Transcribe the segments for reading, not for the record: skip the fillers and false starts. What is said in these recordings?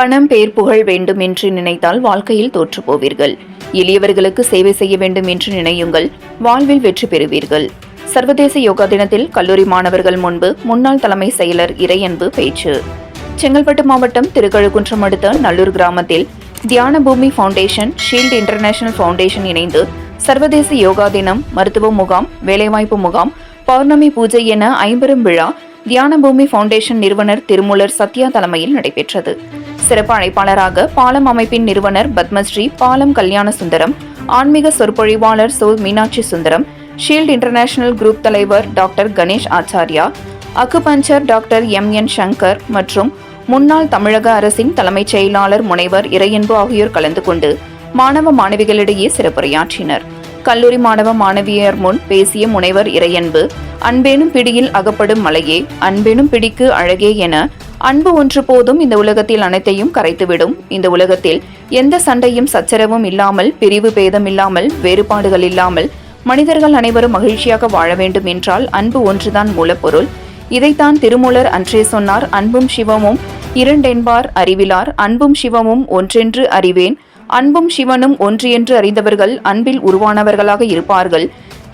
பணம், பேர், புகழ் வேண்டும் என்று நினைத்தால் வாழ்க்கையில் தோற்று போவீர்கள். எளியவர்களுக்கு சேவை செய்ய வேண்டும் என்று நினையுங்கள், வாழ்வில் வெற்றி பெறுவீர்கள். சர்வதேச யோகா தினத்தில் கல்லூரி மாணவர்கள் முன்பு முன்னாள் தலைமை செயலர் இறையன்பு பேச்சு. செங்கல்பட்டு மாவட்டம் திருக்கழுக்குன்றம் அடுத்த நல்லூர் கிராமத்தில் தியான பூமி ஃபவுண்டேஷன், ஷீல்ட் இன்டர்நேஷனல் ஃபவுண்டேஷன் இணைந்து சர்வதேச யோகா தினம், மருத்துவ முகாம், வேலைவாய்ப்பு முகாம், பௌர்ணமி பூஜை என ஐம்பெரும் விழா தியான பூமி ஃபவுண்டேஷன் நிறுவனர் திருமூலர் சத்யா தலைமையில் நடைபெற்றது. சிறப்பு அழைப்பாளராக பாலம் அமைப்பின் நிறுவனர் பத்மஸ்ரீ பாலம் கல்யாண சுந்தரம், ஆன்மீக சொற்பொழிவாளர் சோ Meenakshi Sundaram, shield international group தலைவர் doctor Ganesh Acharya, acupuncture doctor M N. Shankar மற்றும் முன்னாள் தமிழக அரசின் தலைமைச் செயலாளர் முனைவர் இறையன்பு ஆகியோர் கலந்து கொண்டு மாணவ மாணவிகளிடையே சிறப்புரையாற்றினர். கல்லூரி மாணவ மாணவியர் முன் பேசிய முனைவர் இறையன்பு, அன்பேனும் பிடியில் அகப்படும் மலையே, அன்பேனும் பிடிக்கு அழகே என அன்பு ஒன்று போதும் இந்த உலகத்தில் அனைத்தையும் கரைத்துவிடும். இந்த உலகத்தில் எந்த சண்டையும் சச்சரவும் இல்லாமல், பிரிவு பேதம் இல்லாமல், வேறுபாடுகள் இல்லாமல் மனிதர்கள் அனைவரும் மகிழ்ச்சியாக வாழ வேண்டும் என்றால் அன்பு ஒன்றுதான் மூலப்பொருள். இதைத்தான் திருமூலர் அன்றே சொன்னார். அன்பும் சிவமும் இரண்டென்பார் அறிவிலார், அன்பும் சிவமும் ஒன்றென்று அறிவேன், அன்பும் சிவனும் ஒன்று என்று அறிந்தவர்கள் அன்பில் உருவானவர்களாக இருப்பார்கள்,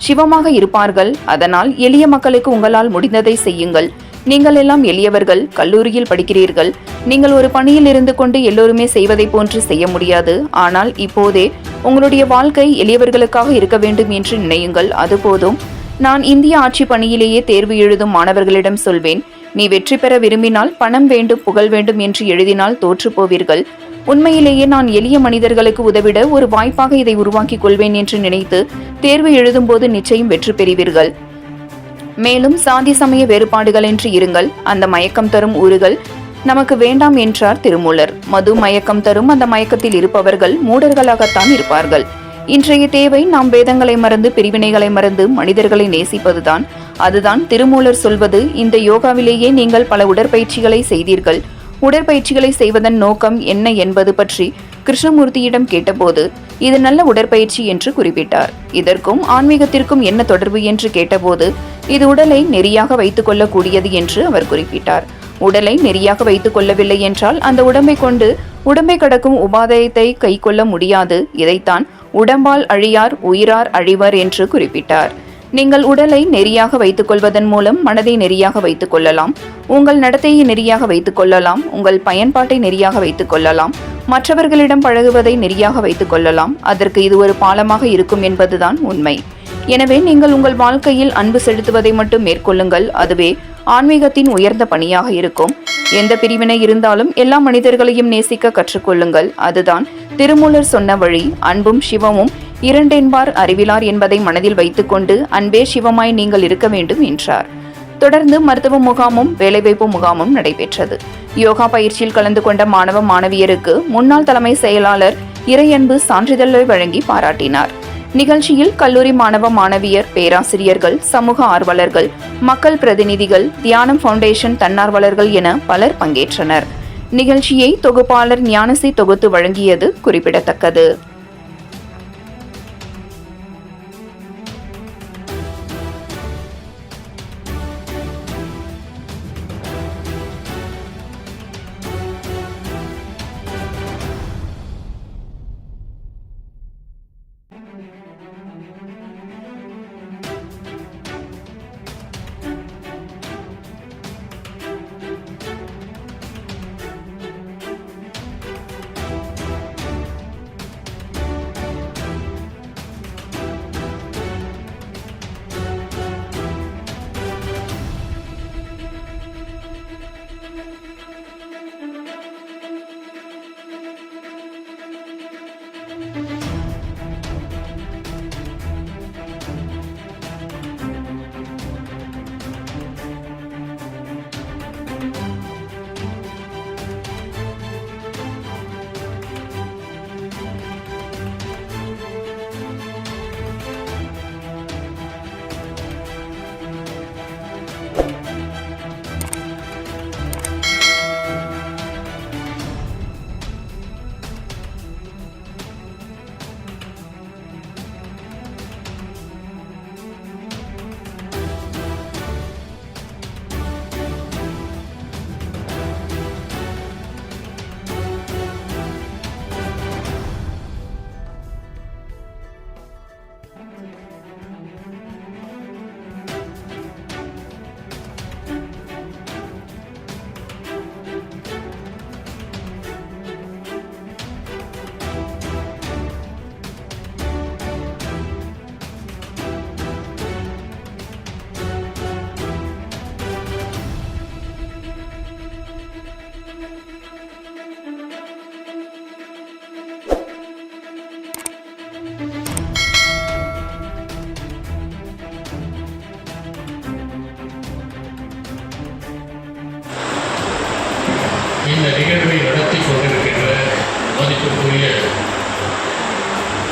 சிவமாக இருப்பார்கள். அதனால் எளிய மக்களுக்கு உங்களால் முடிந்ததை செய்யுங்கள். நீங்கள் எல்லாம் எளியவர்கள், கல்லூரியில் படிக்கிறீர்கள். நீங்கள் ஒரு பணியில் இருந்து கொண்டு எல்லோருமே செய்வதை போன்று செய்ய முடியாது. ஆனால் இப்போதே உங்களுடைய வாழ்க்கை எளியவர்களுக்காக இருக்க வேண்டும் என்று நினையுங்கள். அது போதும். நான் இந்திய ஆட்சி பணியிலேயே தேர்வு எழுதும் மாணவர்களிடம் சொல்வேன், நீ வெற்றி பெற விரும்பினால் பணம் வேண்டும், புகழ் வேண்டும் என்று எழுதினால் தோற்று போவீர்கள். உண்மையிலேயே நான் எளிய மனிதர்களுக்கு உதவிட ஒரு வாய்ப்பாக இதை உருவாக்கிக் கொள்வேன் என்று நினைத்து தேர்வு எழுதும்போது நிச்சயம் வெற்றி பெறுவீர்கள். மேலும் சாதி சமய வேறுபாடுகள் என்று இருங்கள், அந்த மயக்கம் தரும் ஊறுகள் நமக்கு வேண்டாம் என்றார் திருமூலர். மது மயக்கம் தரும் அந்த மயக்கத்தில் இருப்பவர்கள் மூடர்களாகத்தான் இருப்பார்கள். இன்றைய தேவை நாம் வேதங்களை மறந்து, பிரிவினைகளை மறந்து மனிதர்களை நேசிப்பதுதான். அதுதான் திருமூலர் சொல்வது. இந்த யோகாவிலேயே நீங்கள் பல உடற்பயிற்சிகளை செய்தீர்கள். உடற்பயிற்சிகளை செய்வதன் நோக்கம் என்ன என்பது பற்றி கிருஷ்ணமூர்த்தியிடம் கேட்டபோது இது நல்ல உடற்பயிற்சி என்று குறிப்பிட்டார். இதற்கும் ஆன்மீகத்திற்கும் என்ன தொடர்பு என்று கேட்டபோது இது உடலை நெறியாக வைத்துக் கொள்ளக்கூடியது என்று அவர் குறிப்பிட்டார். உடலை நெறியாக வைத்துக் கொள்ளவில்லை என்றால் அந்த உடம்பை கொண்டு உடம்பை கடக்கும் உபாதையத்தை கை கொள்ள முடியாது. இதைத்தான் உடம்பால் அழியார், உயிரார் அழிவர் என்று குறிப்பிட்டார். நீங்கள் உடலை நெறியாக வைத்துக் கொள்வதன் மூலம் மனதை நெறியாக வைத்துக் கொள்ளலாம், உங்கள் நடத்தையை நெறியாக வைத்துக் கொள்ளலாம், உங்கள் பயன்பாட்டை நெறியாக வைத்துக் கொள்ளலாம், மற்றவர்களிடம் பழகுவதை நெறியாக வைத்துக் கொள்ளலாம். அதற்கு இது ஒரு பாலமாக இருக்கும் என்பதுதான் உண்மை. எனவே நீங்கள் உங்கள் வாழ்க்கையில் அன்பு செலுத்துவதை மட்டும் மேற்கொள்ளுங்கள். அதுவே ஆன்மீகத்தின் உயர்ந்த பணியாக இருக்கும். எந்த பிரிவினை இருந்தாலும் எல்லா மனிதர்களையும் நேசிக்க கற்றுக்கொள்ளுங்கள். அதுதான் திருமூலர் சொன்ன வழி. அன்பும் சிவமும் இரண்டென்பார் அறிவிலார் என்பதை மனதில் வைத்துக்கொண்டு அன்பே சிவமாய் நீங்கள் இருக்க வேண்டும் என்றார். தொடர்ந்து மருத்துவ முகாமும் வேலைவாய்ப்பு முகாமும் நடைபெற்றது. யோகா பயிற்சியில் கலந்து கொண்ட மாணவ மாணவியருக்கு முன்னாள் தலைமை செயலாளர் இறையன்பு சான்றிதழை வழங்கி பாராட்டினார். நிகழ்ச்சியில் கல்லூரி மாணவ மாணவியர், பேராசிரியர்கள், சமூக ஆர்வலர்கள், மக்கள் பிரதிநிதிகள், தியானம் ஃபவுண்டேஷன் தன்னார்வலர்கள் என பலர் பங்கேற்றனர். நிகழ்ச்சியை தொகுப்பாளர் ஞானசி தொகுத்து வழங்கியது குறிப்பிடத்தக்கது.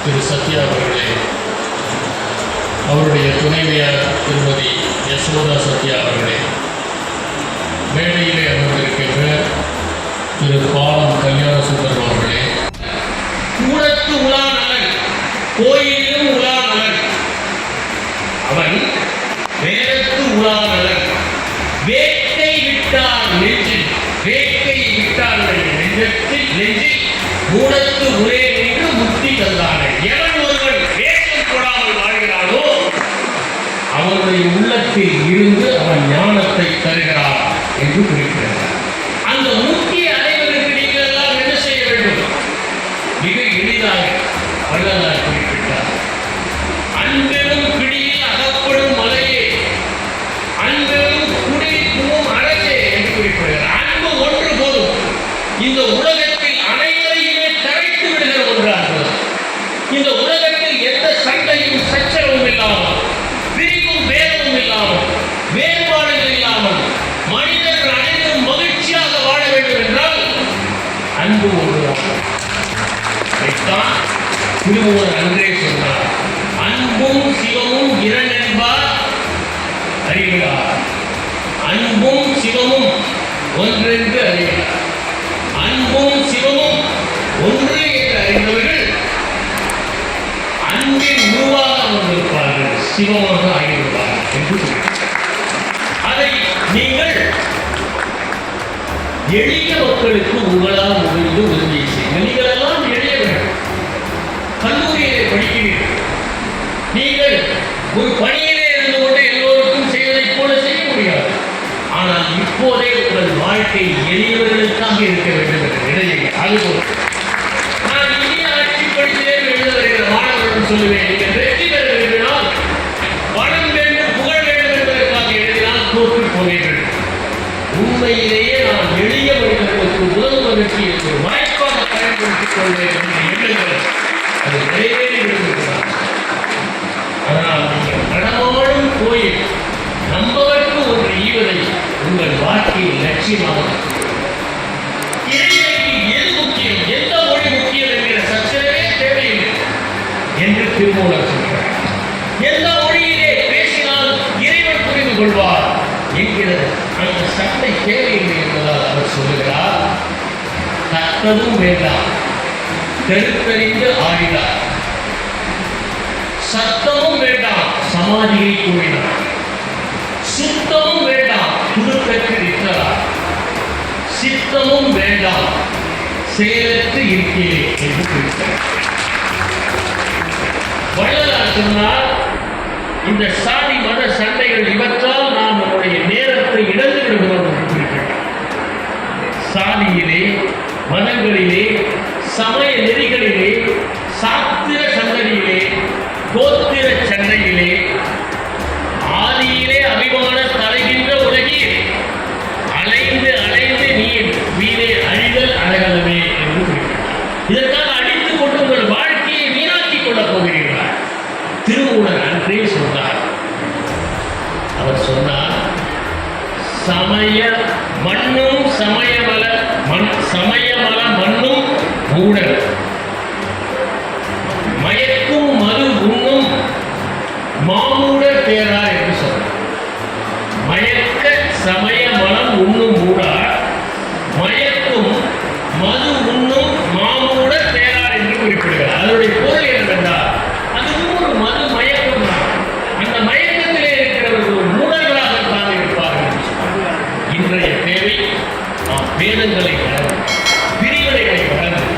திரு சத்யா அவர்களே, அவருடைய துணைவியார் திருமதி யசோதா சத்யா அவர்களே, மேடையிலே அமர்ந்திருக்கின்ற திரு பாலம் கல்யாண சுந்தரம் அவர்களே, கூடத்து உலா நலன் கோயிலும் உலா நலன், அவன் வேதத்து உலா நலன், வேட்டை விட்டான் நெஞ்சில், வேட்டை விட்டான் நெஞ்சத்தில் நெஞ்சில் கூடத்து உலே நின்று முக்தி தந்தானே. எவன் ஒருவன் வேஷம் போடாமல் வாழ்கிறானோ அவனுடைய உள்ளத்தில் இருந்து அவன் ஞானத்தை தருகிறான் என்று குறிப்பிடுகிறார். அந்த முக்கிய அடைவதற்கு நீங்கள் எல்லாம் என்ன செய்ய வேண்டும்? மிக எளிதாக வள்ளலார் குறிப்பிட்டார். அன்பெரும் பிடியில் அகப்படும் மலையே, அன்பெரும் குடிக்கும் அரசே என்று குறிப்பிடுகிறார். அன்பு ஒன்று போதும். இந்த உலகத்தில் அனைவரையுமே தரைத்து விடுகிற ஒன்றார்கள். இந்த உலகத்தில் எந்த சண்டையும் சச்சரவும் இல்லாமல், பிரிவும் வேதமும் இல்லாமல், வேறுபாடுகள் இல்லாமல் மனிதர்கள் அனைவரும் மகிழ்ச்சியாக வாழ வேண்டும் என்றால் அன்பு ஒன்றுதான். இதைத்தான் திருமூலர் அன்றே சொன்னார். அன்பும் சிவமும் இரண்டென்பார் அறிகிறார். அன்பும் சிவமும் ஒன்றென்று அறிகிறார். அன்பும் சிவமும் ஒன்று என்று அறிந்தவர்கள் அன்பின் உருவாக அமர்ந்திருப்பார்கள், சிவமாக ஆகியிருப்பார்கள் என்று அதை நீங்கள் எளிய மக்களுக்கு உங்களால் முடிந்து உதவி செய்யுங்கள். நீங்கள் எல்லாம் எளியவர்கள், கல்லூரியிலே படிக்கிறீர்கள். நீங்கள் ஒரு பணியிலே இருந்து கொண்டு எல்லோருக்கும் செய்வதைப் போல செய்ய முடியாது. ஆனால் இப்போதே உங்கள் வாழ்க்கை எளியவர்களுக்காக இருக்க வேண்டும் என்ற நிலையை அதுபோல் நான் இந்திய ஆட்சி படித்தே எழுத வருகிற மாணவர்கள் சொல்லுவேன், நீங்கள் வெற்றி பெற விரும்பினால் பணம் வேண்டும், புகழ் வேண்டும் என்பதற்காக எழுதினால் தோற்று போனீர்கள். உண்மையிலேயே நான் எளிய மனிதர்களுக்கு உதவுவதற்கு ஒரு வாய்ப்பாக பயன்படுத்திக் கொள்வேன் என்ற எண்ணங்கள் அது நிறைவேறி விரும்புகிறார். அதனால் நீங்கள் நடமாடும் கோயில் நம்பவர்க்கு ஒன்று ஈவதை உங்கள் வாழ்க்கையில் லட்சியமாக இறைவனுக்கு எது முக்கியம், எந்த மொழி முக்கியம் என்கிற சச்சரவே தேவையில்லை என்று திருமூலர் சொல்கிறார். எந்த மொழியிலே பேசினால் இறைவன் புரிந்து கொள்வார் என்கிறது அந்த சட்டை தேவையில்லை என்பதால் அவர் சொல்லுகிறார். கற்றதும் வேண்டாம், கருத்தறிந்து ஆடினார். சத்தமும் வேண்டாம், சமாதியை கூறினார். சுத்தமும் வேண்டாம், துடுக்கற்று நிற்கிறார். சித்தமும் வேண்டாம், செயலற்று இருக்கிறேன் என்று குறித்தார். வள்ளலார் சொன்னார், இந்த சாதி மத சண்டைகள் இவற்றால் நாம் நம்முடைய நேரத்தை இழந்து விடுகிறோம் என்று குறிப்பிட்டார். சாதியிலே, மதங்களிலே, சமய நெறிகளிலே, சாத்திர சந்ததியிலே, கோத்திர சண்டையிலே, ஆதியிலே அபிமான தலைகின்ற உலகில் அலைந்து அலைந்து நீர் வீணே அழிதல் அழகலமே என்று குறிப்பிட்டார். இதற்காக அடித்துக் கொண்டு உங்கள் வாழ்க்கையை வீணாக்கிக் கொள்ளப் போகிறீர்களா? திருமூலர் அன்றே சொன்னார். அவர் சொன்னார், சமய மண்ணும் சமயமல சமயமல மண்ணும் மூடல், மயக்கும் மது உண்ணும் மாமூடர் பேரார் என்று சொன்னார். மயக்க சமய மலம் உண்ணும் மூடார், மயக்கும் மது உண்ணும் மாமூடர் பேரார் என்று குறிப்பிடுகிறார். அதனுடைய பொருள் என்னவென்றால் அதுவும் ஒரு மது மயக்கம் தான். அந்த மயக்கத்திலே இருக்கிறவர்கள் மூடர்களாகத்தான் இருப்பார்கள். இன்றைய தேவை நாம் வேதங்களை வளர்ந்து, பிரிவினைகளை வளர்ந்து,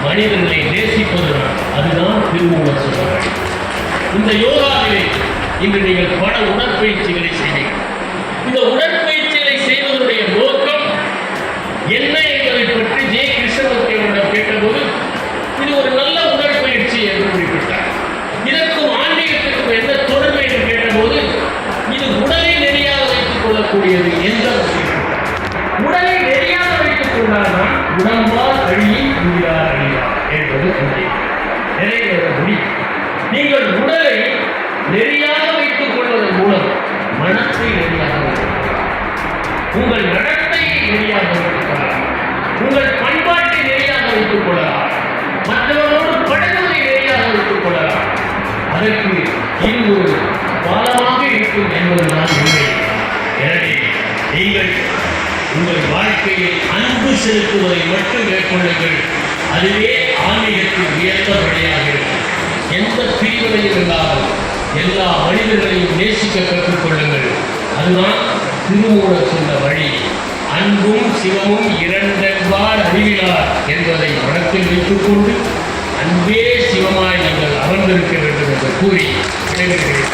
மனிதர்களை நேசிப்பதுதான். அதுதான் திருமூலர் சொல்றார். இந்த யோகாவிலே இன்று நீங்கள் பல உடற்பயிற்சிகளை செய்வீர்கள். இந்த உடற்பயிற்சிகளை செய்வதனுடைய நோக்கம் என்ன என்பதை பற்றி ஜே கிருஷ்ணமூர்த்தி அவரிடம் கேட்டபோது இது ஒரு நல்ல உடற்பயிற்சி என்று குறிப்பிட்டார். இதற்கும் ஆன்மீகத்திற்கும் என்ன தொடர்பு என்று கேட்டபோது இது உடலை நெறியாக வைத்துக் கொள்ளக்கூடியது என்ற உடலை நெறியாக வைத்துக் கொண்டால்தான் உடம்பால் அழியை உயிரால் அழிவார் என்பது நிறைவேற முடியும். நீங்கள் உடலை நெறியாக வைத்துக் கொள்வதன் மூலம் மனத்தை நெறியாக உங்கள் நடத்தையை நெறியாக வைத்துக் கொள்ளலாம், உங்கள் பண்பாட்டை நெறியாக வைத்துக் கொள்ளலாம், மற்றவர்களோடு பழகுவதை நெறியாக வைத்துக் அதற்கு இது ஒரு பாலமாக இருக்கும் என்பதுதான் உண்மை. எனவே நீங்கள் உங்கள் வாழ்க்கையில் அன்பு செலுத்துவதை மட்டும் மேற்கொள்ளுங்கள். அதுவே ஆன்மீகத்தில் உயர்த்தபடியாக இருக்கும். எந்த பிரிவினையும் இல்லாமல் எல்லா மனிதர்களையும் நேசிக்க கற்றுக்கொள்ளுங்கள். அதுதான் திருமூலர் சொன்ன வழி. அன்பும் சிவமும் இரண்டென்பார் அறிவிலார் என்பதை மனத்தில் வைத்துக் கொண்டு அன்பே சிவமாய் நீங்கள் அமர்ந்திருக்க வேண்டும் என்று கூறி விடைபெறுகிறேன்.